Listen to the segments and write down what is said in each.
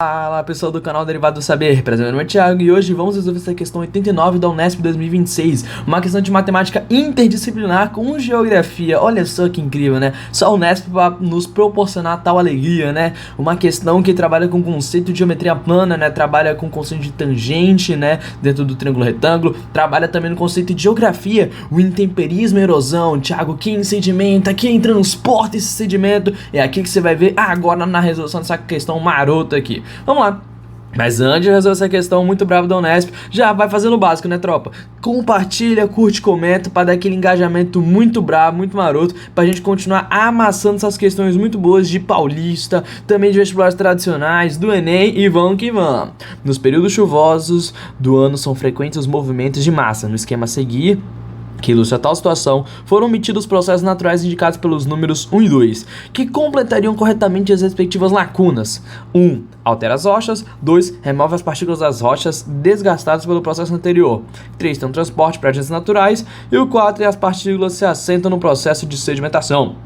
Fala pessoal do canal Derivado do Saber, prazer, meu nome é Thiago e hoje vamos resolver essa questão 89 da Unesp 2026, uma questão de matemática interdisciplinar com geografia. Olha só que incrível, né? Só a Unesp vai nos proporcionar tal alegria, né? Uma questão que trabalha com o conceito de geometria plana, né? Trabalha com o conceito de tangente, né? Dentro do triângulo retângulo, trabalha também no conceito de geografia, o intemperismo e erosão. Thiago, quem sedimenta, quem transporta esse sedimento? É aqui que você vai ver agora na resolução dessa questão marota aqui. Vamos lá. Mas antes de resolver essa questão muito brava da Unesp, já vai fazendo o básico, né, tropa? Compartilha, curte, comenta para dar aquele engajamento muito bravo, muito maroto, pra gente continuar amassando essas questões muito boas de Paulista, também de vestibulares tradicionais, do Enem e vamos que vamos. Nos períodos chuvosos do ano são frequentes os movimentos de massa. No esquema a seguir, que ilustra tal situação, foram omitidos os processos naturais indicados pelos números 1 e 2, que completariam corretamente as respectivas lacunas. 1. Altera as rochas. 2. Remove as partículas das rochas desgastadas pelo processo anterior. 3. Tem um transporte para agentes naturais. E o 4. As partículas se assentam no processo de sedimentação.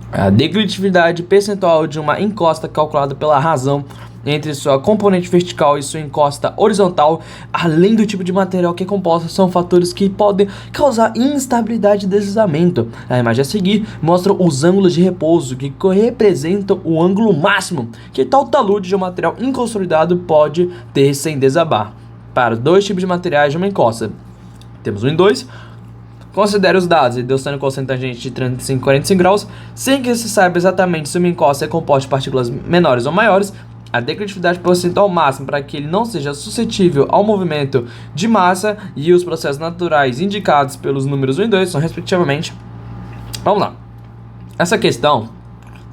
A declitividade percentual de uma encosta calculada pela razão entre sua componente vertical e sua encosta horizontal, além do tipo de material que é composta, são fatores que podem causar instabilidade e deslizamento. A imagem a seguir mostra os ângulos de repouso, que representam o ângulo máximo que tal talude de um material inconsolidado pode ter sem desabar. Para dois tipos de materiais de uma encosta, temos 1 e 2. Considere os dados, Deus tendo cosseno tangente de 35 e 45 graus, sem que se saiba exatamente se uma encosta é composta de partículas menores ou maiores. A declitividade percentual máxima para que ele não seja suscetível ao movimento de massa e os processos naturais indicados pelos números 1 e 2 são respectivamente. Vamos lá. Essa questão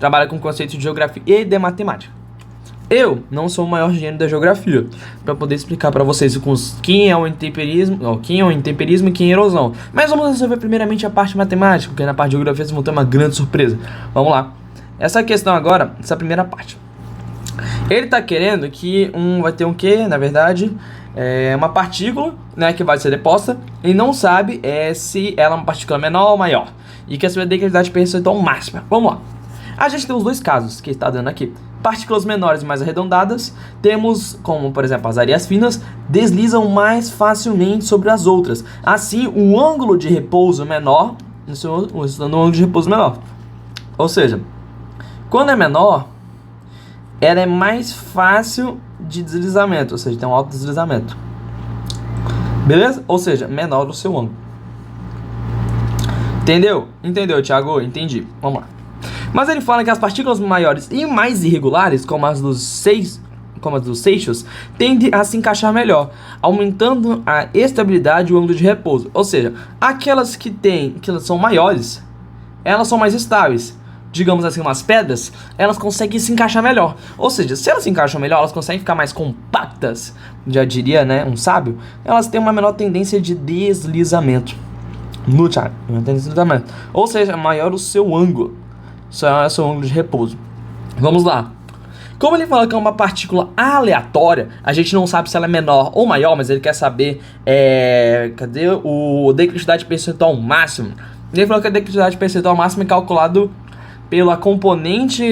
trabalha com o conceito de geografia e de matemática. Eu não sou o maior gênio da geografia para poder explicar para vocês quem é o intemperismo, e quem é erosão. Mas vamos resolver primeiramente a parte matemática, porque na parte de geografia vocês vão ter uma grande surpresa. Vamos lá. Essa questão agora, essa primeira parte. Ele está querendo que vai ter um quê? Na verdade, uma partícula, né, que vai ser deposta. Ele não sabe se ela é uma partícula menor ou maior. E quer saber a declitividade percentual máxima. Vamos lá. A gente tem os dois casos que está dando aqui. Partículas menores e mais arredondadas, temos como, por exemplo, as areias finas, deslizam mais facilmente sobre as outras. Assim, o ângulo de repouso menor, no ângulo de repouso menor. Ou seja, quando é menor, ela é mais fácil de deslizamento, ou seja, tem um alto deslizamento. Beleza? Ou seja, menor o seu ângulo. Entendeu? Entendeu, Thiago? Entendi. Vamos lá. Mas ele fala que as partículas maiores e mais irregulares, como as dos seixos, tendem a se encaixar melhor, aumentando a estabilidade e o ângulo de repouso. Ou seja, aquelas que são maiores, elas são mais estáveis. Digamos assim, umas pedras, elas conseguem se encaixar melhor. Ou seja, se elas se encaixam melhor, elas conseguem ficar mais compactas, já diria, né, um sábio, elas têm uma menor tendência de deslizamento. Ou seja, maior o seu ângulo. Isso é o seu ângulo de repouso. Vamos lá. Como ele fala que é uma partícula aleatória, a gente não sabe se ela é menor ou maior, mas ele quer saber cadê o declitividade percentual máximo. Ele falou que a declitividade percentual máxima é calculado pela componente,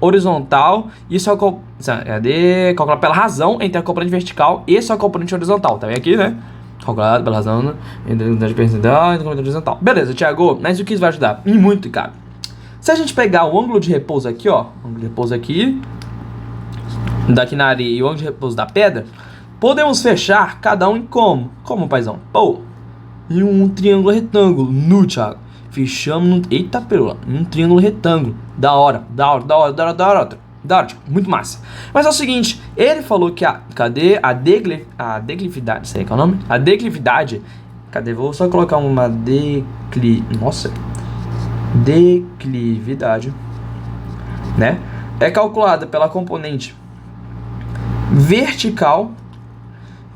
horizontal, isso é calculado pela razão entre a componente vertical e a componente horizontal. Tá bem aqui, né? Calculado pela razão entre a declitividade percentual e a componente horizontal. Beleza, Thiago, mas o que isso vai ajudar? E muito, cara. Se a gente pegar o ângulo de repouso aqui, ó, ângulo de repouso aqui, daqui na areia e o ângulo de repouso da pedra, podemos fechar cada um em como? Como, paizão? Pô, em um triângulo retângulo, Thiago. Fechamos eita perula, um triângulo retângulo. Da hora, muito massa. Mas é o seguinte, ele falou que a declividade, sei qual é o nome? A declividade, vou só colocar uma declividade, né? É calculada pela componente vertical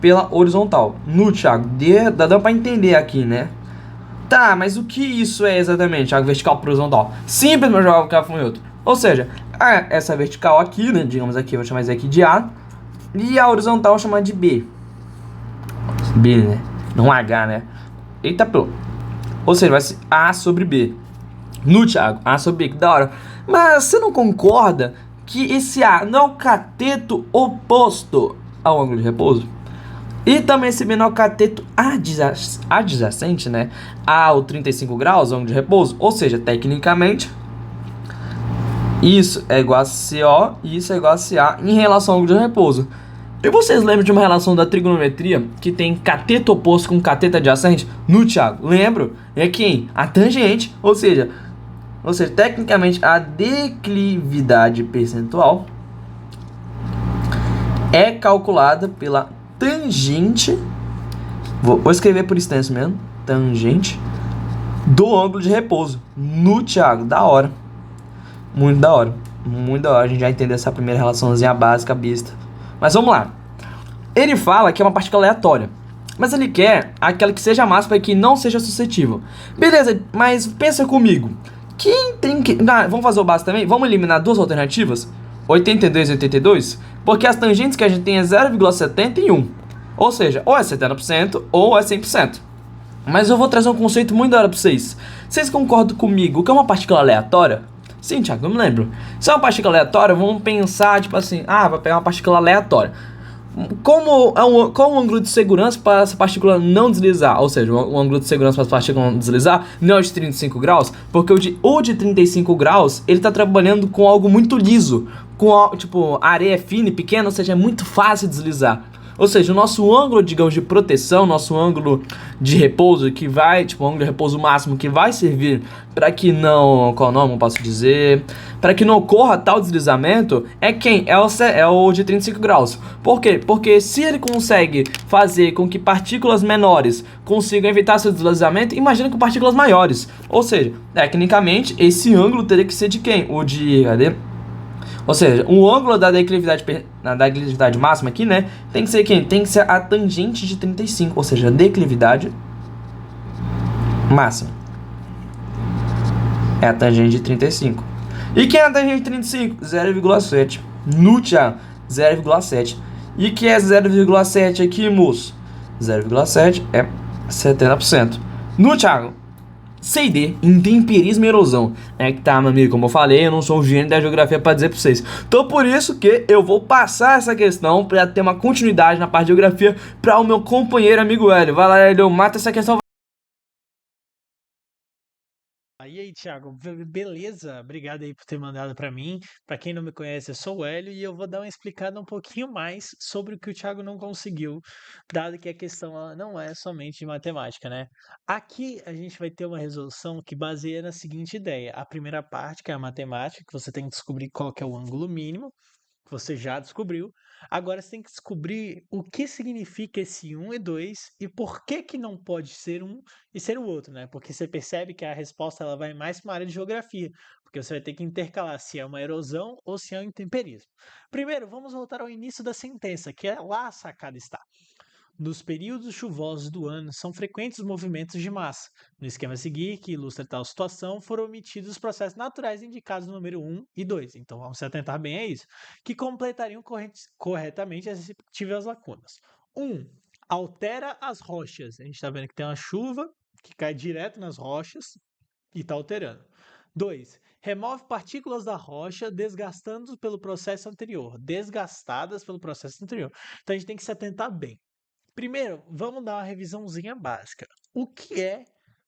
pela horizontal. Thiago, dá pra entender aqui, né? Tá, mas o que isso é exatamente? A vertical para horizontal? Simples, meu jovem gafanhoto. Ou seja, essa vertical aqui, né? Digamos aqui, vou chamar isso aqui de A. E a horizontal vou chamar de B. B, né? Não H, né? Eita, pô. Ou seja, vai ser A sobre B. Thiago, A sobre B, que da hora. Mas você não concorda que esse A não é o cateto oposto ao ângulo de repouso. E também esse B não é o cateto adjacente, né, ao 35 graus, ângulo de repouso. Ou seja, tecnicamente, isso é igual a CO e isso é igual a CA em relação ao ângulo de repouso. E vocês lembram de uma relação da trigonometria que tem cateto oposto com cateto adjacente? No Thiago, lembro? É quem? A tangente, ou seja, tecnicamente a declividade percentual é calculada pela tangente, vou escrever por extenso mesmo, tangente do ângulo de repouso. No Thiago, da hora. Muito da hora. Muito da hora. A gente já entendeu essa primeira relaçãozinha básica, besta. Mas vamos lá. Ele fala que é uma partícula aleatória, mas ele quer aquela que seja máxima e que não seja suscetível. Beleza, mas pensa comigo. Quem tem que... vamos fazer o básico também? Vamos eliminar duas alternativas? 82 e 82? Porque as tangentes que a gente tem é 0,71. Ou seja, ou é 70% ou é 100%. Mas eu vou trazer um conceito muito da hora pra vocês. Vocês concordam comigo que é uma partícula aleatória? Sim, Thiago, eu me lembro. Se é uma partícula aleatória, vamos pensar, tipo assim, vai pegar uma partícula aleatória. Qual o ângulo de segurança para essa partícula não deslizar? Ou seja, o ângulo de segurança para essa partícula não deslizar não é o de 35 graus, porque o de 35 graus, ele está trabalhando com algo muito liso, tipo, a areia é fina e pequena, ou seja, é muito fácil deslizar. Ou seja, o nosso ângulo, digamos, de proteção, nosso ângulo de repouso, que vai, tipo, o ângulo de repouso máximo que vai servir para que não, qual nome eu posso dizer, para que não ocorra tal deslizamento, é quem? É o de 35 graus. Por quê? Porque se ele consegue fazer com que partículas menores consigam evitar seu deslizamento, imagina com partículas maiores. Ou seja, tecnicamente, esse ângulo teria que ser de quem? O de... Cadê? Ou seja, o ângulo da declividade máxima aqui, né, tem que ser quem? Tem que ser a tangente de 35, ou seja, a declividade máxima. É a tangente de 35. E quem é a tangente de 35? 0,7. No Thiago, 0,7. E que é 0,7 aqui, moço? 0,7 é 70%. No Thiago, C&D, intemperismo e erosão. É que tá, meu amigo, como eu falei, eu não sou um gênio da geografia pra dizer pra vocês. Então por isso que eu vou passar essa questão pra ter uma continuidade na parte de geografia pra o meu companheiro amigo Hélio. Vai lá, Hélio, mata essa questão. E aí, Thiago, beleza? Obrigado aí por ter mandado para mim. Para quem não me conhece, eu sou o Hélio e eu vou dar uma explicada um pouquinho mais sobre o que o Thiago não conseguiu, dado que a questão ela não é somente de matemática, né? Aqui a gente vai ter uma resolução que baseia na seguinte ideia: a primeira parte, que é a matemática, que você tem que descobrir qual que é o ângulo mínimo, que você já descobriu. Agora você tem que descobrir o que significa esse um e 2 e por que que não pode ser um e ser o outro, né? Porque você percebe que a resposta ela vai mais para uma área de geografia, porque você vai ter que intercalar se é uma erosão ou se é um intemperismo. Primeiro, vamos voltar ao início da sentença, que é lá a sacada está. Nos períodos chuvosos do ano, são frequentes os movimentos de massa. No esquema a seguir, que ilustra tal situação, foram omitidos os processos naturais indicados no número 1 e 2. Então vamos se atentar bem a isso, que completariam corretamente as respectivas lacunas. 1. Altera as rochas. A gente está vendo que tem uma chuva que cai direto nas rochas e está alterando. 2. Remove partículas da rocha desgastando pelo processo anterior. Desgastadas pelo processo anterior. Então a gente tem que se atentar bem. Primeiro, vamos dar uma revisãozinha básica. O que é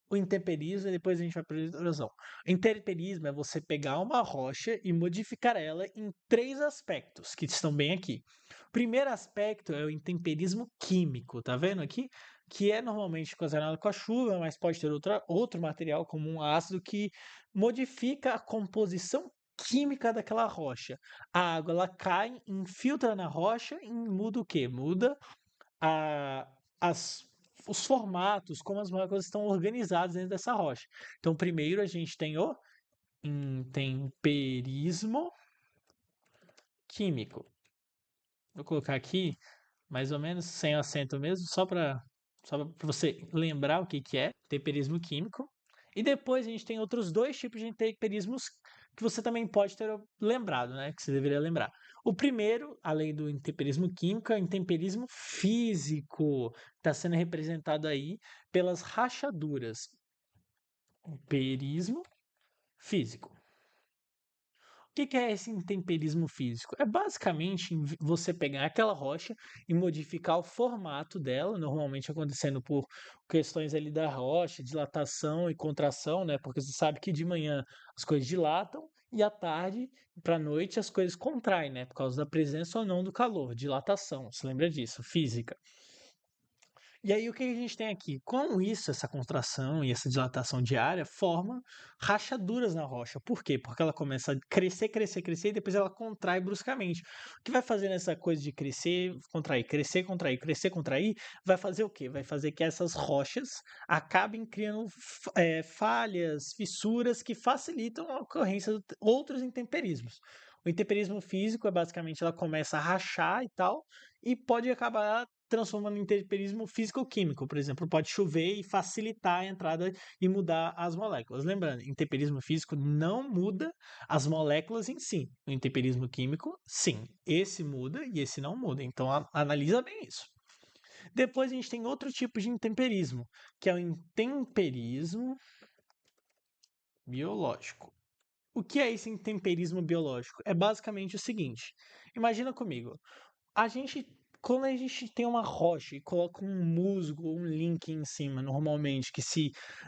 o intemperismo e depois a gente vai para a erosão. O intemperismo é você pegar uma rocha e modificar ela em três aspectos que estão bem aqui. O primeiro aspecto é o intemperismo químico, tá vendo aqui? Que é normalmente ocasionado com a chuva, mas pode ter outro material como um ácido que modifica a composição química daquela rocha. A água ela cai, infiltra na rocha e muda o quê? Muda a, as, os formatos, como as moléculas estão organizadas dentro dessa rocha. Então, primeiro a gente tem o intemperismo químico. Vou colocar aqui, mais ou menos sem acento mesmo, só para você lembrar o que, que é temperismo químico. E depois a gente tem outros dois tipos de intemperismos que você também pode ter lembrado, né? Que você deveria lembrar. O primeiro, além do intemperismo químico, é o intemperismo físico. Está sendo representado aí pelas rachaduras. Temperismo físico. que é esse intemperismo físico? É basicamente você pegar aquela rocha e modificar o formato dela, normalmente acontecendo por questões ali da rocha, dilatação e contração, né? Porque você sabe que de manhã as coisas dilatam e à tarde para a noite as coisas contraem, né? Por causa da presença ou não do calor, dilatação. Você lembra disso? Física. E aí, o que a gente tem aqui? Com isso, essa contração e essa dilatação diária forma rachaduras na rocha. Por quê? Porque ela começa a crescer, crescer, crescer e depois ela contrai bruscamente. O que vai fazer nessa coisa de crescer, contrair, crescer, contrair, crescer, contrair, vai fazer o quê? Vai fazer que essas rochas acabem criando falhas, fissuras que facilitam a ocorrência de outros intemperismos. O intemperismo físico é basicamente ela começa a rachar e tal, e pode acabar transformando em intemperismo físico-químico. Por exemplo, pode chover e facilitar a entrada e mudar as moléculas. Lembrando, intemperismo físico não muda as moléculas em si. O intemperismo químico, sim. Esse muda e esse não muda. Então, analisa bem isso. Depois a gente tem outro tipo de intemperismo, que é o intemperismo biológico. O que é esse intemperismo biológico? É basicamente o seguinte: imagina comigo, a gente, quando a gente tem uma rocha e coloca um musgo ou um link em cima, normalmente,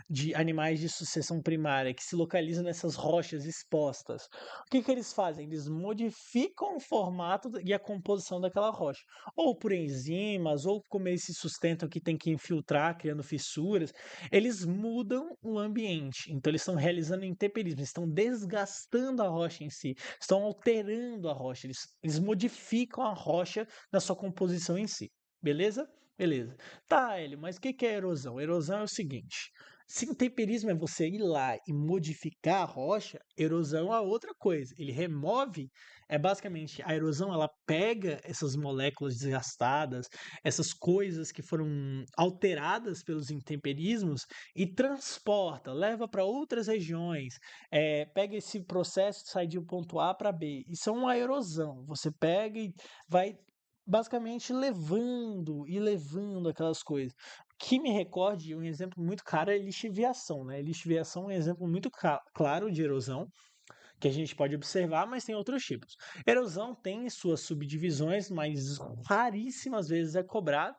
de animais de sucessão primária, que se localizam nessas rochas expostas, o que eles fazem? Eles modificam o formato e a composição daquela rocha. Ou por enzimas, ou como eles se sustentam que tem que infiltrar, criando fissuras, eles mudam o ambiente. Então eles estão realizando intemperismo, estão desgastando a rocha em si, estão alterando a rocha, eles modificam a rocha na sua composição em si. Beleza? Beleza. Tá, Hélio, mas o que é erosão? Erosão é o seguinte: se intemperismo é você ir lá e modificar a rocha, erosão é outra coisa. Ele remove, é basicamente a erosão, ela pega essas moléculas desgastadas, essas coisas que foram alteradas pelos intemperismos e transporta, leva para outras regiões, pega esse processo de sair de um ponto A para B. Isso é uma erosão. Você pega e vai basicamente levando e levando aquelas coisas. Que me recorde, um exemplo muito claro é lixiviação, né? Lixiviação é um exemplo muito claro de erosão que a gente pode observar, mas tem outros tipos. Erosão tem suas subdivisões, mas raríssimas vezes é cobrado.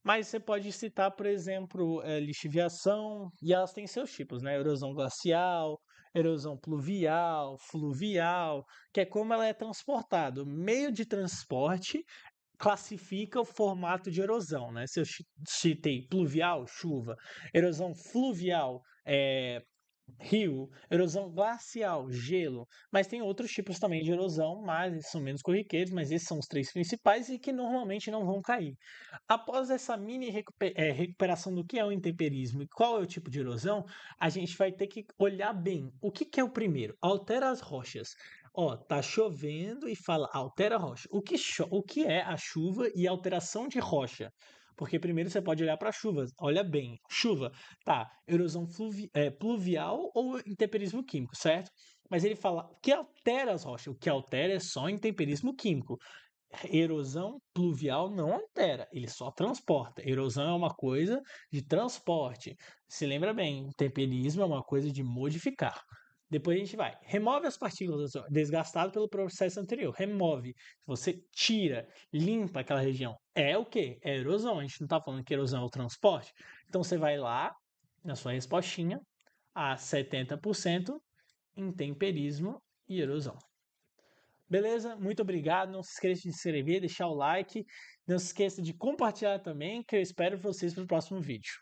Mas você pode citar, por exemplo, lixiviação, e elas têm seus tipos, né? Erosão glacial, erosão pluvial, fluvial, que é como ela é transportada. O meio de transporte classifica o formato de erosão, né? Se eu citei pluvial, chuva, erosão fluvial, rio, erosão glacial, gelo, mas tem outros tipos também de erosão, mas esses são menos corriqueiros, mas esses são os três principais e que normalmente não vão cair. Após essa mini recuperação do que é o intemperismo e qual é o tipo de erosão, a gente vai ter que olhar bem. O que é o primeiro? Altera as rochas. Ó, tá chovendo e fala altera a rocha. O que é a chuva e alteração de rocha? Porque primeiro você pode olhar para a chuva. Olha bem, chuva, tá, erosão pluvial ou intemperismo químico, certo? Mas ele fala o que altera as rochas. O que altera é só intemperismo químico. Erosão pluvial não altera, ele só transporta. Erosão é uma coisa de transporte. Se lembra bem, temperismo é uma coisa de modificar. Depois a gente vai. Remove as partículas desgastadas pelo processo anterior. Remove. Você tira, limpa aquela região. É o quê? É erosão. A gente não está falando que erosão é o transporte. Então você vai lá, na sua respostinha, a 70% intemperismo e erosão. Beleza? Muito obrigado. Não se esqueça de se inscrever, deixar o like. Não se esqueça de compartilhar também, que eu espero vocês para o próximo vídeo.